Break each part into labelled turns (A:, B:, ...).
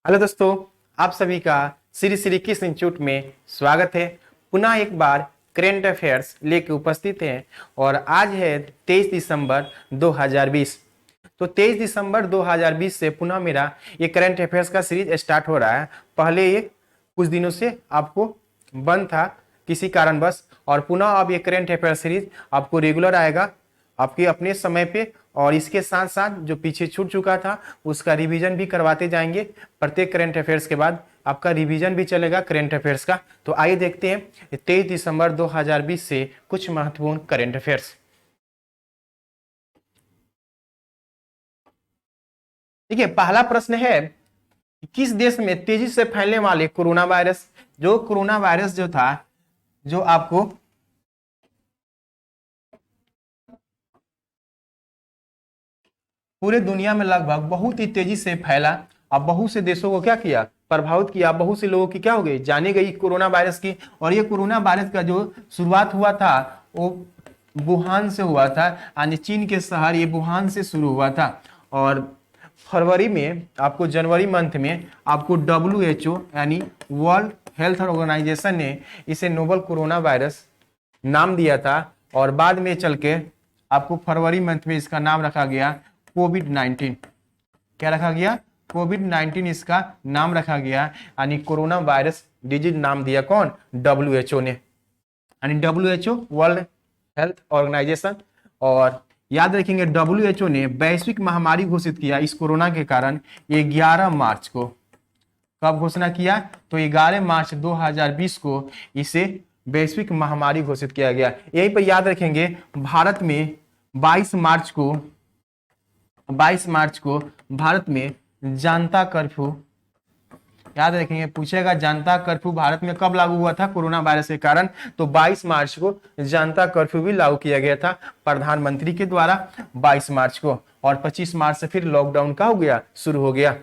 A: Hello दोस्तों, आप सभी का श्री श्री कृष्ण इंस्टीट्यूट में स्वागत है। पुनः एक बार करेंट अफेयर्स लेके उपस्थित हैं और आज है 23 दिसंबर 2020। तो 23 दिसंबर 2020 से पुनः मेरा ये करेंट अफेयर्स का सीरीज स्टार्ट हो रहा है। पहले ये कुछ दिनों से आपको बंद था किसी कारणवश, और पुनः अब ये करेंट अफेयर्स सीरीज आपको रेगुलर आएगा आपके अपने समय पे। और इसके साथ साथ जो पीछे छूट चुका था उसका रिवीजन भी करवाते जाएंगे। प्रत्येक करंट अफेयर्स के बाद आपका रिवीजन भी चलेगा करंट अफेयर्स का। तो आइए देखते हैं 23 दिसंबर 2020 से कुछ महत्वपूर्ण करंट अफेयर्स। देखिए, पहला प्रश्न है, किस देश में तेजी से फैलने वाले कोरोना वायरस जो था, जो आपको पूरे दुनिया में लगभग बहुत ही तेजी से फैला। अब बहुत से देशों को क्या किया, प्रभावित किया। बहुत से लोगों की क्या हो गई, जाने गई कोरोना वायरस की। और ये कोरोना वायरस का जो शुरुआत हुआ था वो वुहान से हुआ था, यानी चीन के शहर ये वुहान से शुरू हुआ था। और फरवरी में आपको, जनवरी मंथ में आपको WHO यानी वर्ल्ड हेल्थ ऑर्गेनाइजेशन ने इसे नोवल कोरोना वायरस नाम दिया था। और बाद में चल के आपको फरवरी मंथ में इसका नाम रखा गया कोविड-19। क्या रखा गया, कोविड-19 इसका नाम रखा गया, यानी कोरोना वायरस डिजीज नाम दिया कौन, WHO ने, यानी WHO वर्ल्ड हेल्थ ऑर्गेनाइजेशन। और याद रखेंगे WHO ने वैश्विक महामारी घोषित किया इस कोरोना के कारण 11 मार्च को। कब घोषणा किया, तो 11 मार्च 2020 को इसे वैश्विक महामारी घोषित किया गया। यहीं पर याद रखेंगे भारत में 22 मार्च को भारत में जनता कर्फ्यू, याद रखेंगे पूछेगा जनता कर्फ्यू भारत में कब लागू हुआ था कोरोना वायरस के कारण, तो 22 मार्च को जनता कर्फ्यू भी लागू किया गया था प्रधानमंत्री के द्वारा 22 मार्च को। और 25 मार्च से फिर लॉकडाउन का हो गया, शुरू हो गया।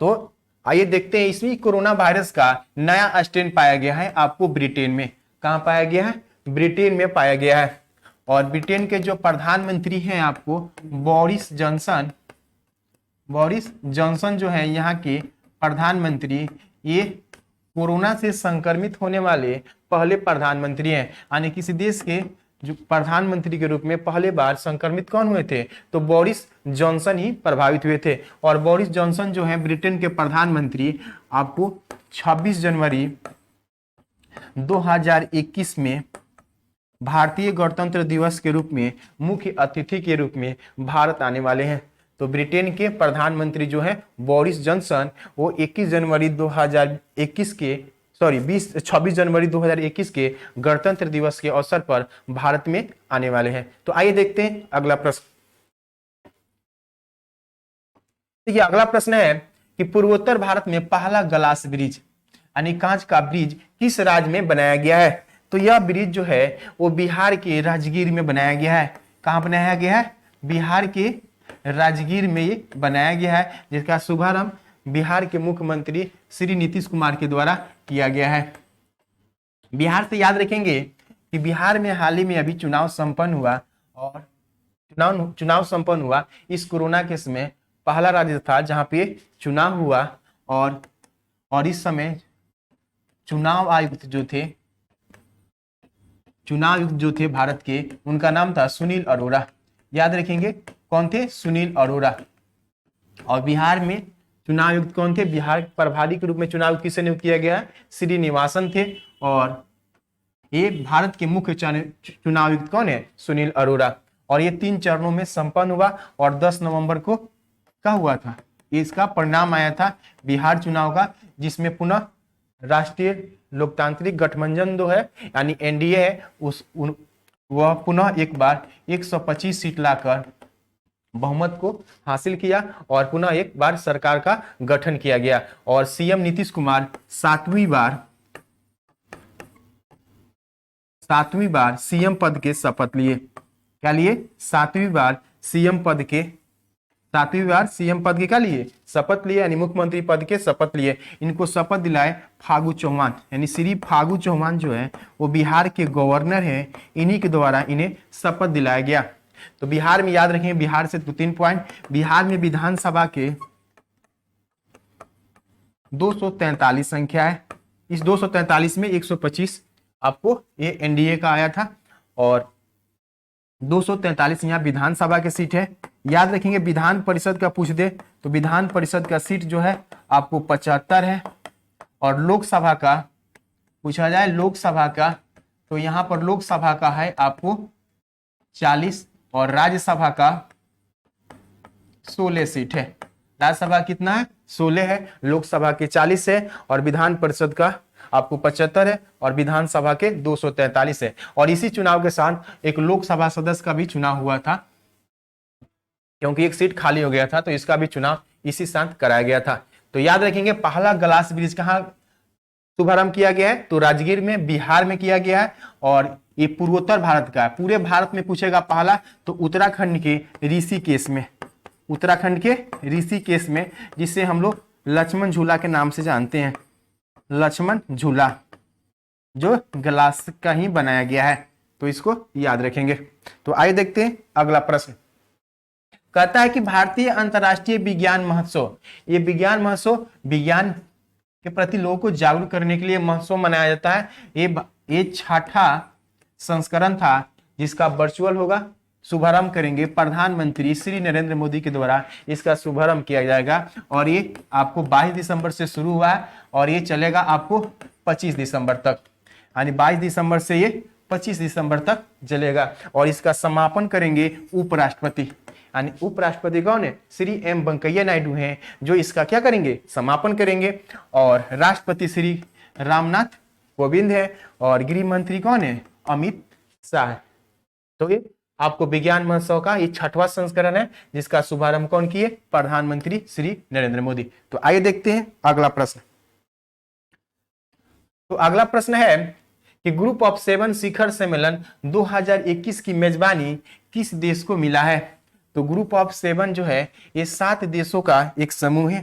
A: तो आइए देखते हैं, इसमें कोरोना वायरस का नया स्ट्रेन पाया गया है आपको ब्रिटेन में। कहां पाया गया है, ब्रिटेन में पाया गया है। और ब्रिटेन के जो प्रधानमंत्री हैं आपको बोरिस जॉनसन जो है यहाँ के प्रधानमंत्री, ये कोरोना से संक्रमित होने वाले पहले प्रधानमंत्री हैं। यानी किसी देश के जो प्रधानमंत्री के रूप में पहले बार संक्रमित कौन हुए थे, तो बोरिस जॉनसन ही प्रभावित हुए थे। और बोरिस जॉनसन जो है ब्रिटेन के प्रधानमंत्री, आपको 26 जनवरी 2021 में भारतीय गणतंत्र दिवस के रूप में मुख्य अतिथि के रूप में भारत आने वाले हैं। तो ब्रिटेन के प्रधानमंत्री जो है बोरिस जॉनसन, वो 26 जनवरी 2021 के गणतंत्र दिवस के अवसर पर भारत में आने वाले हैं। तो आइए देखते हैं अगला प्रश्न। देखिए, अगला प्रश्न है कि पूर्वोत्तर भारत में पहला ग्लास ब्रिज यानी कांच का ब्रिज किस राज्य में बनाया गया है। तो यह ब्रिज जो है वो बिहार के राजगीर में बनाया गया है। कहां बनाया गया है, बिहार के राजगीर में ये बनाया गया है, जिसका शुभारंभ बिहार के मुख्यमंत्री श्री नीतीश कुमार के द्वारा किया गया है। बिहार से याद रखेंगे कि बिहार में हाल ही में अभी चुनाव संपन्न हुआ, और चुनाव संपन्न हुआ इस कोरोना के समय पहला राज्य था जहां पे चुनाव हुआ। और इस समय चुनाव आयुक्त जो थे भारत के, उनका नाम था सुनील अरोड़ा। याद रखेंगे कौन थे, सुनील अरोड़ा। और बिहार में चुनाव आयुक्त कौन थे, बिहार प्रभारी के रूप में चुनाव किसे नियुक्त किया गया, श्रीनिवासन थे। और ये भारत के मुख्य चुनाव आयुक्त कौन है, सुनील अरोड़ा। और ये 3 चरणों में संपन्न हुआ। और 10 नवंबर को क्या हुआ था, इसका परिणाम आया था बिहार चुनाव का, जिसमें पुनः राष्ट्रीय लोकतांत्रिक गठबंधन जो है यानी NDA है, वह पुनः एक बार 125 सीट लाकर बहुमत को हासिल किया और पुनः एक बार सरकार का गठन किया गया। और CM नीतीश कुमार 7वीं बार CM पद के शपथ लिए। क्या लिए, 7वीं बार CM पद के क्या लिए, शपथ लिए, यानी मुख्यमंत्री पद के शपथ लिए। इनको शपथ दिलाए फागू चौहान, यानी श्री फागू चौहान जो है वो बिहार के गवर्नर हैं, इन्हीं के द्वारा इन्हें शपथ दिलाया गया। तो बिहार में याद रखें, बिहार से 2-3 पॉइंट, बिहार में विधानसभा के 243 संख्या है। इस 243 में 125 आपको ये एनडीए का आया था और 243 यहाँ विधानसभा की सीट है। याद रखेंगे विधान परिषद का पूछ दे तो विधान परिषद का सीट जो है आपको 75 है और लोकसभा का पूछा जाए लोकसभा का तो यहाँ पर लोकसभा का है आपको 40 और राज्यसभा का 16 सीट है। राज्यसभा कितना है 16 है, लोकसभा के 40 है और विधान परिषद का आपको 75 है और विधानसभा के 243 है। और इसी चुनाव के साथ एक लोकसभा सदस्य का भी चुनाव हुआ था क्योंकि एक सीट खाली हो गया था तो इसका भी चुनाव इसी साथ कराया गया था। तो याद रखेंगे पहला ग्लास ब्रिज कहाँ शुभारंभ किया गया है तो राजगीर में बिहार में किया गया है और ये पूर्वोत्तर भारत का है। पूरे भारत में पूछेगा पहला तो उत्तराखंड के ऋषिकेश में, उत्तराखंड के ऋषिकेश में जिसे हम लोग लक्ष्मण झूला के नाम से जानते हैं, लक्ष्मण झूला जो ग्लास का ही बनाया गया है तो इसको याद रखेंगे। तो आइए देखते हैं अगला प्रश्न। कहता है कि भारतीय अंतर्राष्ट्रीय विज्ञान महोत्सव, ये विज्ञान महोत्सव विज्ञान के प्रति लोगों को जागरूक करने के लिए महोत्सव मनाया जाता है। ये छठा संस्करण था जिसका वर्चुअल होगा। शुभारंभ करेंगे प्रधानमंत्री श्री नरेंद्र मोदी के द्वारा इसका शुभारंभ किया जाएगा और ये आपको 22 दिसंबर से शुरू हुआ है और ये चलेगा आपको 25 दिसंबर तक, यानी 22 दिसंबर से ये 25 दिसंबर तक चलेगा। और इसका समापन करेंगे उपराष्ट्रपति, यानी उपराष्ट्रपति कौन है श्री एम वेंकैया नायडू हैं जो इसका क्या करेंगे समापन करेंगे। और राष्ट्रपति श्री रामनाथ कोविंद है और गृह मंत्री कौन है अमित शाह है। तो ये आपको विज्ञान महोत्सव का ये छठवां संस्करण है जिसका शुभारंभ कौन किए प्रधानमंत्री श्री नरेंद्र मोदी। तो आइए देखते हैं अगला प्रश्न। तो अगला प्रश्न है कि ग्रुप ऑफ 7 शिखर सम्मेलन 2021 की मेजबानी किस देश को मिला है। तो ग्रुप ऑफ 7 जो है ये 7 देशों का एक समूह है।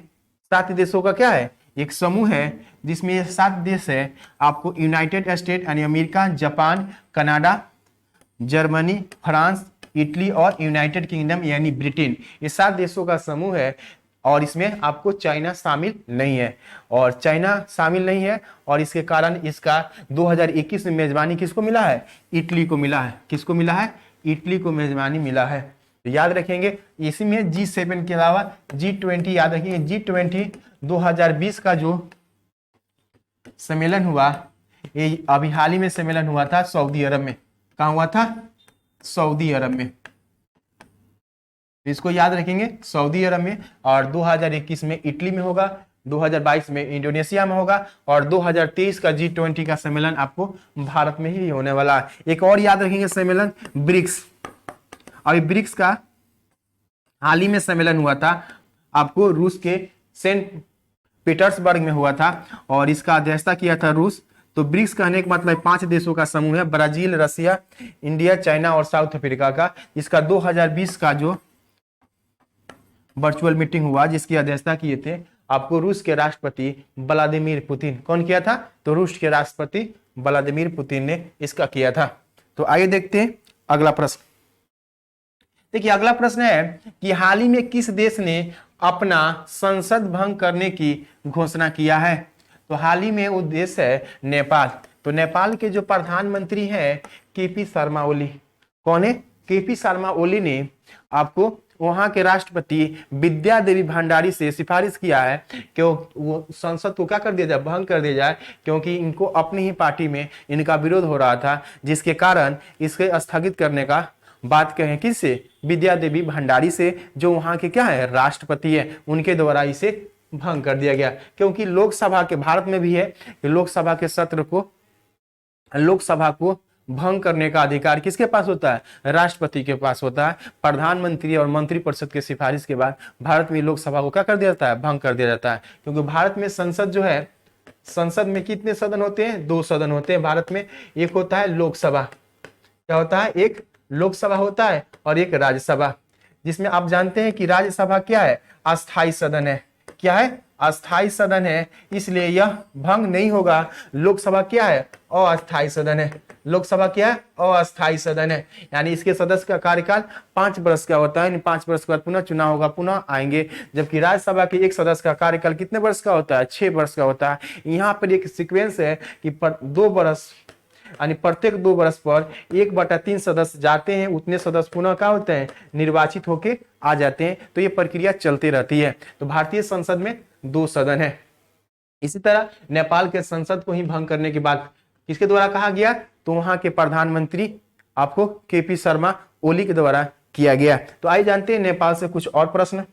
A: 7 देशों का क्या है एक समूह है जिसमें ये 7 देश है आपको यूनाइटेड स्टेट यानी America, Japan, Canada, Germany, France, Italy और यूनाइटेड किंगडम यानी ब्रिटेन। ये 7 देशों का समूह है और इसमें आपको चाइना शामिल नहीं है और चाइना शामिल नहीं है और इसके कारण इसका 2021 में मेजबानी किसको मिला है इटली को मिला है। किसको मिला है इटली को मेजबानी मिला है। तो याद रखेंगे इसी में G7 के अलावा G20 याद रखेंगे। G20 2020 का जो सम्मेलन हुआ ये अभी हाल ही में सम्मेलन हुआ था सऊदी अरब में। कहाँ हुआ था सऊदी अरब में। इसको याद रखेंगे सऊदी अरब में और 2021 में इटली में होगा, 2022 में इंडोनेशिया में होगा और 2023 का G20 का सम्मेलन आपको भारत में ही होने वाला है। एक और याद रखेंगे सम्मेलन ब्रिक्स। अभी ब्रिक्स का हाल ही में सम्मेलन हुआ था आपको रूस के सेंट पीटर्सबर्ग में हुआ था और इसका अध्यक्षता किया था रूस। तो ब्रिक्स कहने का मतलब 5 देशों का समूह है, ब्राजील, रसिया, इंडिया, चाइना और साउथ अफ्रीका का। इसका 2020 का जो वर्चुअल मीटिंग हुआ जिसकी अध्यक्षता किए थे आपको रूस के राष्ट्रपति व्लादिमीर पुतिन। कौन किया था तो रूस के राष्ट्रपति व्लादिमीर पुतिन ने इसका किया था। तो आइए देखते हैं अगला प्रश्न। देखिए अगला प्रश्न है कि हाल ही में किस देश ने अपना संसद भंग करने की घोषणा किया है। तो हाल ही में वो देश है नेपाल। तो नेपाल के जो प्रधानमंत्री हैं केपी शर्मा ओली। कौन है केपी शर्मा ओली ने आपको वहां के राष्ट्रपति विद्या देवी भंडारी से सिफारिश किया है कि वो संसद को क्या कर दिया जाए भंग कर दिया जाए क्योंकि इनको अपनी ही पार्टी में इनका विरोध हो रहा था जिसके कारण इसके स्थगित करने का बात कहें किससे विद्या देवी भंडारी से जो वहां के क्या है राष्ट्रपति है उनके द्वारा इसे भंग कर दिया गया। क्योंकि लोकसभा के भारत में भी है कि लोकसभा के सत्र को लोकसभा को भंग करने का अधिकार किसके पास होता है राष्ट्रपति के पास होता है। प्रधानमंत्री और मंत्रिपरिषद के सिफारिश के बाद भारत में लोकसभा को क्या कर दिया जाता है भंग कर दिया जाता है। क्योंकि भारत में संसद जो है संसद में कितने सदन होते हैं 2 सदन होते हैं भारत में। एक होता है लोकसभा, क्या होता है एक लोकसभा होता है और एक राज्यसभा जिसमें आप जानते हैं कि राज्यसभा क्या है अस्थायी सदन है। क्या है अस्थाई सदन है, इसलिए यह भंग नहीं होगा। लोकसभा क्या है? अस्थाई सदन है। लोकसभा क्या है? अस्थाई सदन है। यानी इसके सदस्य का कार्यकाल 5 वर्ष का होता है। 5 वर्ष के बाद पुनः चुनाव होगा, पुनः आएंगे। जबकि राज्यसभा के एक सदस्य का कार्यकाल कितने वर्ष का होता है? 6 वर्ष का होता है। यहाँ पर एक सीक्वेंस है कि 2 वर्ष यानी प्रत्येक 2 वर्ष पर 1/3 सदस्य जाते हैं, उतने सदस्य पुनः क्या होते हैं? निर्वाचित होके आ जाते हैं। तो ये प्रक्रिया चलती रहती है। तो भारतीय संसद में 2 सदन है। इसी तरह नेपाल के संसद को ही भंग करने की बात किसके द्वारा कहा गया? तो वहां के प्रधानमंत्री आपको केपी शर्मा ओली के द्वारा किया गया। तो आइए जानते हैं नेपाल से कुछ और प्रश्न।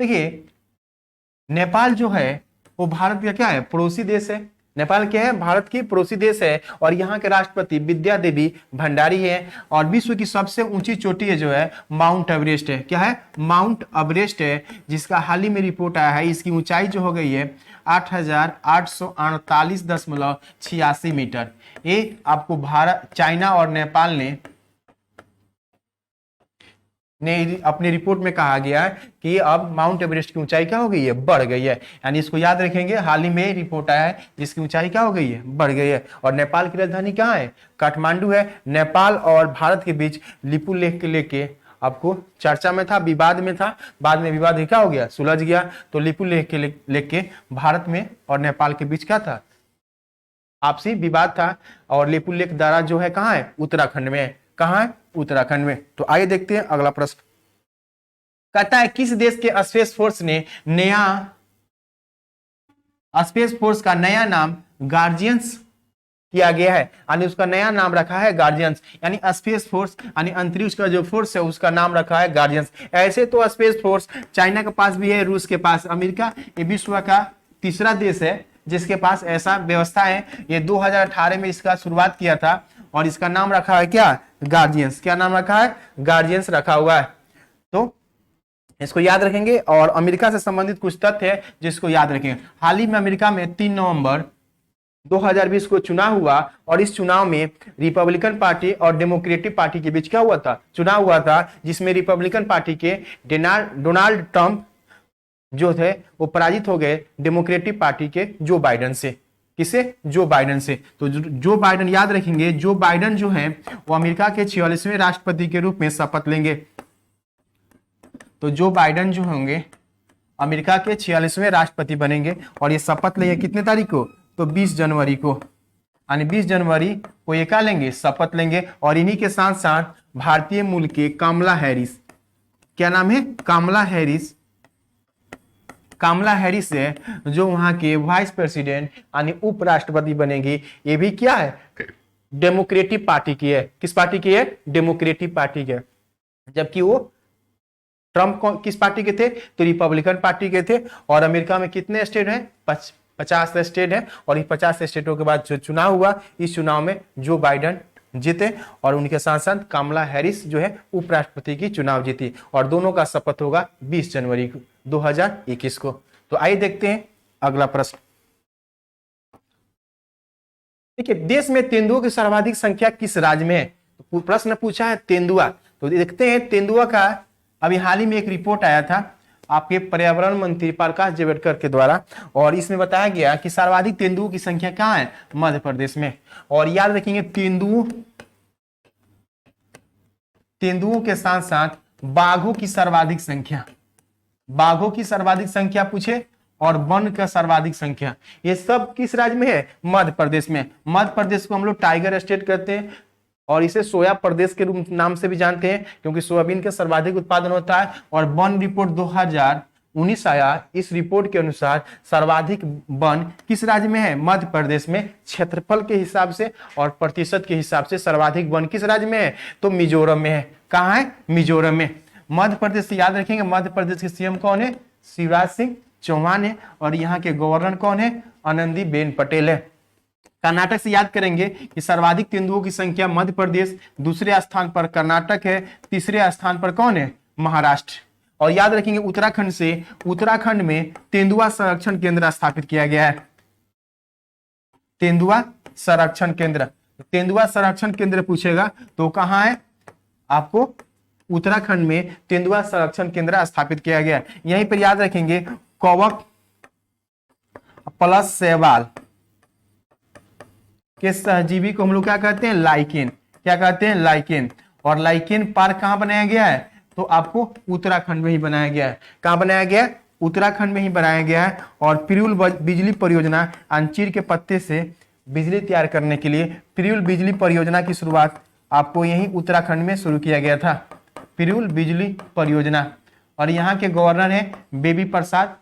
A: देखिए, नेपाल जो है वो भारत का क्या है? पड़ोसी देश है। नेपाल क्या है? भारत की पड़ोसी देश है। और यहाँ के राष्ट्रपति विद्या देवी भंडारी है। और विश्व की सबसे ऊंची चोटी है जो है माउंट एवरेस्ट है। क्या है? माउंट एवरेस्ट है, जिसका हाल ही में रिपोर्ट आया है। इसकी ऊंचाई जो हो गई है 8,848.86 मीटर। ये आपको भारत, चाइना और नेपाल ने अपनी रिपोर्ट में कहा गया है कि अब माउंट एवरेस्ट की ऊंचाई क्या हो गई है? बढ़ गई है। यानी इसको याद रखेंगे, हाल ही में रिपोर्ट आया है जिसकी ऊंचाई क्या हो गई है? बढ़ गई है। और नेपाल की राजधानी कहाँ है? काठमांडू है। नेपाल और भारत के बीच लिपु लेख के लेके आपको चर्चा में था, विवाद में था। बाद में विवाद क्या हो गया? सुलझ गया। तो लिपु लेख के लेके भारत में और नेपाल के बीच क्या था? आपसी विवाद था। और लिपु लेख द्वारा जो है कहाँ है? उत्तराखंड में है। कहाँ है? उत्तराखंड में। तो आइए देखते हैं अगला प्रश्न। कहता है किस देश के स्पेस फोर्स ने स्पेस फोर्स का नया नाम गार्जियंस किया गया है? यानी उसका नया नाम रखा है गार्जियंस। यानी स्पेस फोर्स यानी अंतरिक्ष का जो फोर्स है उसका नाम रखा है गार्जियंस। ऐसे तो स्पेस फोर्स चाइना के पास भी है, रूस के पास, अमेरिका। ये विश्व का तीसरा देश है जिसके पास ऐसा व्यवस्था है। ये 2018 में इसका शुरुआत किया था और इसका नाम रखा है क्या? गार्जियंस। क्या नाम रखा है? गार्जियंस रखा हुआ है। तो इसको याद रखेंगे। और अमेरिका से संबंधित कुछ तथ्य है जिसको याद रखेंगे। हाल ही में अमेरिका में 3 नवंबर 2020 को चुनाव हुआ और इस चुनाव में रिपब्लिकन पार्टी और डेमोक्रेटिक पार्टी के बीच क्या हुआ था? चुनाव हुआ था, जिसमें रिपब्लिकन पार्टी के डोनाल्ड ट्रंप जो थे वो पराजित हो गए डेमोक्रेटिक पार्टी के जो बाइडेन से। किसे? जो बाइडेन से। तो जो बाइडेन याद रखेंगे, जो बाइडेन जो है वो अमेरिका के 46वें राष्ट्रपति के रूप में शपथ लेंगे। तो जो बाइडेन जो होंगे अमेरिका के 46वें राष्ट्रपति बनेंगे और ये शपथ लेंगे कितने तारीख को? तो 20 जनवरी को। यानी 20 जनवरी को ये क्या लेंगे? शपथ लेंगे। और इन्हीं के साथ साथ भारतीय मूल के कमला हैरिस, क्या नाम है? कमला हैरिस। कमला हैरिस है जो वहां के वाइस प्रेसिडेंट यानी उपराष्ट्रपति बनेगी। ये भी क्या है? डेमोक्रेटिक पार्टी की है। किस पार्टी की है? डेमोक्रेटिक पार्टी की है। जबकि वो ट्रंप किस पार्टी के थे? तो रिपब्लिकन पार्टी के थे। और अमेरिका में कितने स्टेट हैं? 50 स्टेट हैं। और इस 50 स्टेटों के बाद जो चुनाव हुआ, इस चुनाव में जो बाइडेन जीते और उनके साथ साथ कमला हैरिस जो है उपराष्ट्रपति की चुनाव जीती। और दोनों का शपथ होगा 20 जनवरी 2021 को। तो आइए देखते हैं अगला प्रश्न। देखिए, देश में तेंदुओं की सर्वाधिक संख्या किस राज्य में है? तो प्रश्न पूछा है तेंदुआ। तो देखते हैं तेंदुआ का अभी हाल ही में एक रिपोर्ट आया था आपके पर्यावरण मंत्री प्रकाश जावड़ेकर के द्वारा। और इसमें बताया गया कि सर्वाधिक तेंदुओं की संख्या कहाँ है? मध्य प्रदेश में। और याद रखेंगे तेंदुओं के साथ साथ बाघों की सर्वाधिक संख्या, बाघों की सर्वाधिक संख्या पूछे और वन का सर्वाधिक संख्या, ये सब किस राज्य में है? मध्य प्रदेश में। मध्य प्रदेश को हम लोग टाइगर स्टेट कहते हैं और इसे सोया प्रदेश के रूप नाम से भी जानते हैं क्योंकि सोयाबीन का सर्वाधिक उत्पादन होता है। और वन रिपोर्ट 2019 आया, इस रिपोर्ट के अनुसार सर्वाधिक वन किस राज्य में है? मध्य प्रदेश में। क्षेत्रफल के हिसाब से और प्रतिशत के हिसाब से सर्वाधिक वन किस राज्य में है? तो मिजोरम में है। कहाँ है? मिजोरम में। मध्य प्रदेश से याद रखेंगे, मध्य प्रदेश के सीएम कौन है? शिवराज सिंह चौहान है। और यहाँ के गवर्नर कौन है? आनंदीबेन पटेल है। कर्नाटक से याद करेंगे कि सर्वाधिक तेंदुओं की संख्या मध्य प्रदेश, दूसरे स्थान पर कर्नाटक है, तीसरे स्थान पर कौन है? महाराष्ट्र। और याद रखेंगे उत्तराखंड से, उत्तराखंड में तेंदुआ संरक्षण केंद्र स्थापित किया गया है। तेंदुआ संरक्षण केंद्र, तेंदुआ संरक्षण केंद्र पूछेगा तो कहां है, आपको उत्तराखंड में तेंदुआ संरक्षण केंद्र स्थापित किया गया है। यहीं पर याद रखेंगे कवक प्लस शैवाल के सहजीवी को हम लोग क्या कहते हैं, लाइकेन। क्या कहते हैं, लाइकेन। और लाइकेन पार्क कहां बनाया गया है, तो आपको उत्तराखंड में ही बनाया गया है। कहां बनाया गया है, उत्तराखंड में ही बनाया गया है। और पिरूल बिजली परियोजना, अंजीर के पत्ते से बिजली तैयार करने के लिए पिरूल बिजली परियोजना की शुरुआत आपको यही उत्तराखंड में शुरू किया गया था, पिरूल बिजली परियोजना। और यहाँ के गवर्नर है baby Prasad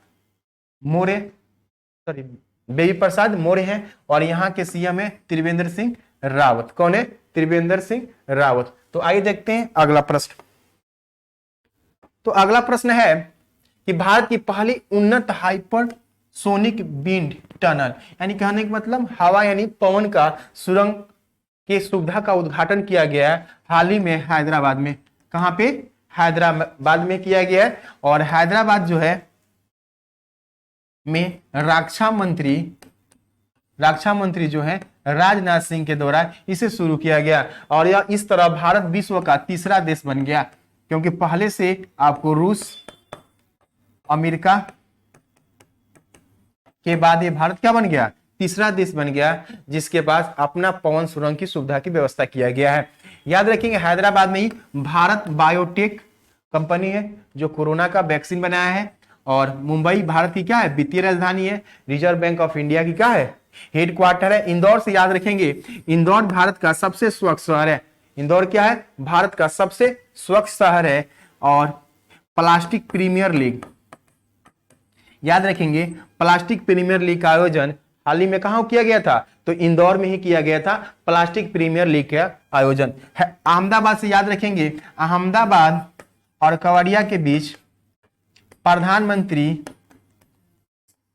A: Maurya, sorry baby Prasad Maurya हैं। और यहाँ के सीएम है त्रिवेंद्र सिंह रावत। कौन है, त्रिवेंद्र सिंह रावत। तो आइए देखते हैं अगला प्रश्न। तो अगला प्रश्न है कि भारत की पहली उन्नत हाइपरसोनिक विंड टनल, यानी कहने का मतलब हवा यानी पवन का सुरंग की सुविधा का उद्घाटन किया गया है हाल ही में हैदराबाद में। कहां पे, हैदराबाद में किया गया है। और हैदराबाद जो है में रक्षा मंत्री जो है राजनाथ सिंह के द्वारा इसे शुरू किया गया। और यह इस तरह भारत विश्व का तीसरा देश बन गया, क्योंकि पहले से आपको रूस, अमेरिका के बाद ये भारत क्या बन गया, तीसरा देश बन गया जिसके पास अपना पवन सुरंग की सुविधा की व्यवस्था किया गया है। याद रखेंगे हैदराबाद में ही भारत बायोटेक कंपनी है जो कोरोना का वैक्सीन बनाया है। और मुंबई भारत की क्या है, वित्तीय राजधानी है। रिजर्व बैंक ऑफ इंडिया की क्या है, हेडक्वार्टर है। इंदौर से याद रखेंगे, इंदौर भारत का सबसे स्वच्छ शहर है। इंदौर क्या है, भारत का सबसे स्वच्छ शहर है। और प्लास्टिक प्रीमियर लीग, याद रखेंगे प्लास्टिक प्रीमियर लीग का आयोजन हाल ही में कहां किया गया था, तो इंदौर में ही किया गया था प्लास्टिक प्रीमियर लीग का आयोजन। अहमदाबाद से याद रखेंगे, अहमदाबाद और केवड़िया के बीच प्रधानमंत्री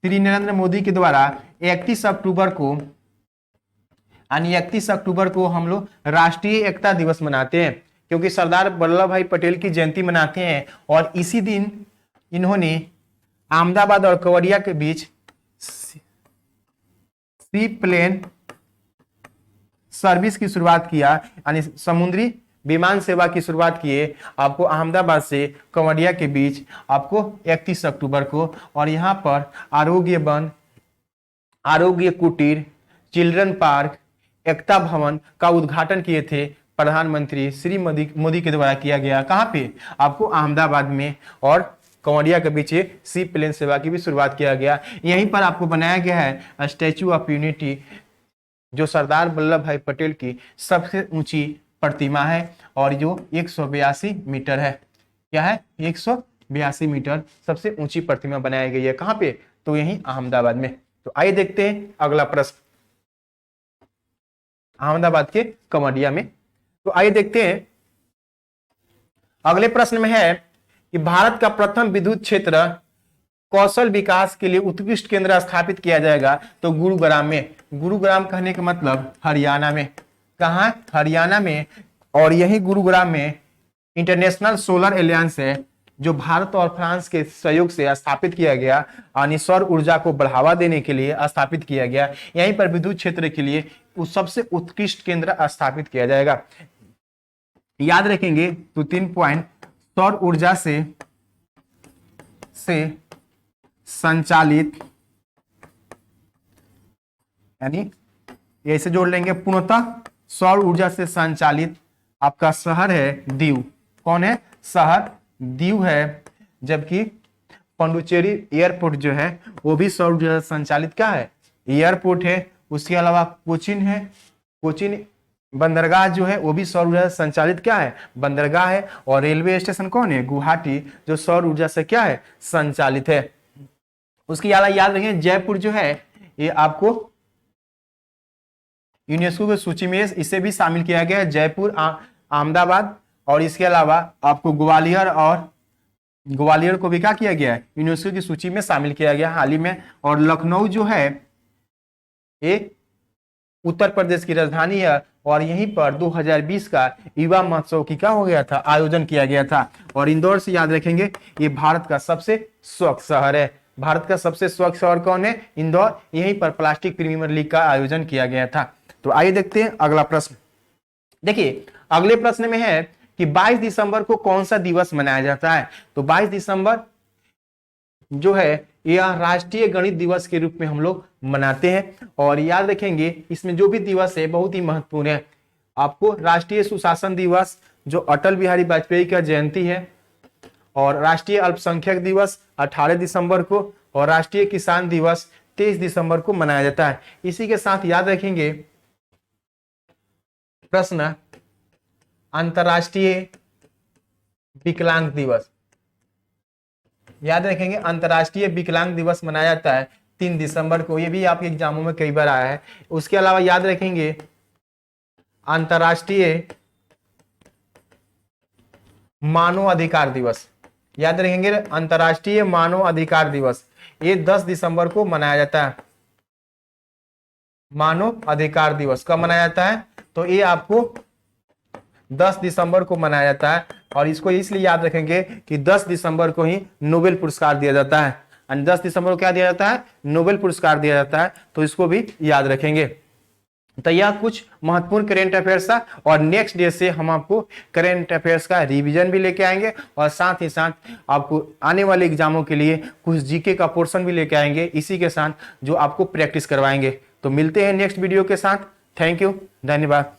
A: श्री नरेंद्र मोदी के द्वारा 31 अक्टूबर को, यानी 31 अक्टूबर को हम लोग राष्ट्रीय एकता दिवस मनाते हैं, क्योंकि सरदार वल्लभ भाई पटेल की जयंती मनाते हैं। और इसी दिन इन्होंने अहमदाबाद और केवड़िया के बीच सी प्लेन सर्विस की शुरुआत किया, यानी समुद्री विमान सेवा की शुरुआत किए आपको अहमदाबाद से केवड़िया के बीच आपको 31 अक्टूबर को। और यहाँ पर आरोग्य वन, आरोग्य कुटीर, चिल्ड्रन पार्क, एकता भवन का उद्घाटन किए थे प्रधानमंत्री श्री मोदी के द्वारा किया गया। कहाँ पे, आपको अहमदाबाद में। और केवड़िया के बीच सी प्लेन सेवा की भी शुरुआत किया गया। यहीं पर आपको बनाया गया है स्टैचू ऑफ यूनिटी, जो सरदार वल्लभ भाई पटेल की सबसे ऊंची प्रतिमा है और जो 182 मीटर है। क्या है, 182 मीटर सबसे ऊंची प्रतिमा बनाई गई है। कहां पे, तो यहीं अहमदाबाद में। तो आइए देखते हैं अगला प्रश्न, अहमदाबाद के केवड़िया में। तो आइए देखते हैं अगले प्रश्न में है कि भारत का प्रथम विद्युत क्षेत्र कौशल विकास के लिए उत्कृष्ट केंद्र स्थापित किया जाएगा, तो गुरुग्राम में। गुरुग्राम कहने का मतलब हरियाणा में। कहां, हरियाणा में। और यही गुरुग्राम में इंटरनेशनल सोलर एलायंस है, जो भारत और फ्रांस के सहयोग से स्थापित किया गया, यानी सौर ऊर्जा को बढ़ावा देने के लिए स्थापित किया गया। यहीं पर विद्युत क्षेत्र के लिए सबसे उत्कृष्ट केंद्र स्थापित किया जाएगा। याद रखेंगे तो 3 पॉइंट, सौर ऊर्जा से संचालित, यानी ऐसे जोड़ लेंगे, पूर्णतः सौर ऊर्जा से संचालित आपका शहर है दीव। कौन है, शहर दीव है। जबकि पांडुचेरी एयरपोर्ट जो है वो भी सौर ऊर्जा से संचालित क्या है, एयरपोर्ट है। उसके अलावा कोचिन है, कोचिन बंदरगाह जो है वो भी सौर ऊर्जा से संचालित क्या है, बंदरगाह है। और रेलवे स्टेशन कौन है, गुवाहाटी, जो सौर ऊर्जा से क्या है, संचालित है। उसके अलावा याद रखें जयपुर जो है ये आपको यूनेस्को की सूची में इसे भी शामिल किया गया है, जयपुर, अहमदाबाद। और इसके अलावा आपको ग्वालियर को भी क्या किया गया है, यूनेस्को की सूची में शामिल किया गया हाल ही में। और लखनऊ जो है ये उत्तर प्रदेश की राजधानी है और यहीं पर 2020 का युवा महोत्सव की क्या हो गया था, आयोजन किया गया था। और इंदौर से याद रखेंगे ये भारत का सबसे स्वच्छ शहर है। भारत का सबसे स्वच्छ शहर कौन है, इंदौर। यहीं पर प्लास्टिक प्रीमियर लीग का आयोजन किया गया था। तो आइए देखते हैं अगला प्रश्न। देखिए अगले प्रश्न में है कि 22 दिसंबर को कौन सा दिवस मनाया जाता है। तो 22 दिसंबर जो है यह राष्ट्रीय गणित दिवस के रूप में हम लोग मनाते हैं। और याद रखेंगे इसमें जो भी दिवस है बहुत ही महत्वपूर्ण है। आपको राष्ट्रीय सुशासन दिवस जो अटल बिहारी वाजपेयी का जयंती है, और राष्ट्रीय अल्पसंख्यक दिवस 18 दिसंबर को, और राष्ट्रीय किसान दिवस 23 दिसंबर को मनाया जाता है। इसी के साथ याद रखेंगे प्रश्न अंतर्राष्ट्रीय विकलांग दिवस। याद रखेंगे अंतर्राष्ट्रीय विकलांग दिवस मनाया जाता है 3 दिसंबर को। ये भी आपके एग्जामों में कई बार आया है। उसके अलावा याद रखेंगे अंतर्राष्ट्रीय मानव अधिकार दिवस। याद रखेंगे अंतर्राष्ट्रीय मानव अधिकार दिवस ये 10 दिसंबर को मनाया जाता है। मानव अधिकार दिवस कब मनाया जाता है, तो ये आपको 10 दिसंबर को मनाया जाता है। और इसको इसलिए याद रखेंगे कि 10 दिसंबर को ही नोबेल पुरस्कार दिया जाता है। और 10 दिसंबर को क्या दिया जाता है, नोबेल पुरस्कार दिया जाता है। तो इसको भी याद रखेंगे। तो यह कुछ महत्वपूर्ण करेंट अफेयर्स था। और नेक्स्ट डे से हम आपको करेंट अफेयर्स का रिवीजन भी लेके आएंगे, और साथ ही साथ आपको आने वाले एग्जामों के लिए कुछ जीके का पोर्शन भी लेके आएंगे, इसी के साथ जो आपको प्रैक्टिस करवाएंगे। तो मिलते हैं नेक्स्ट वीडियो के साथ। थैंक यू, धन्यवाद।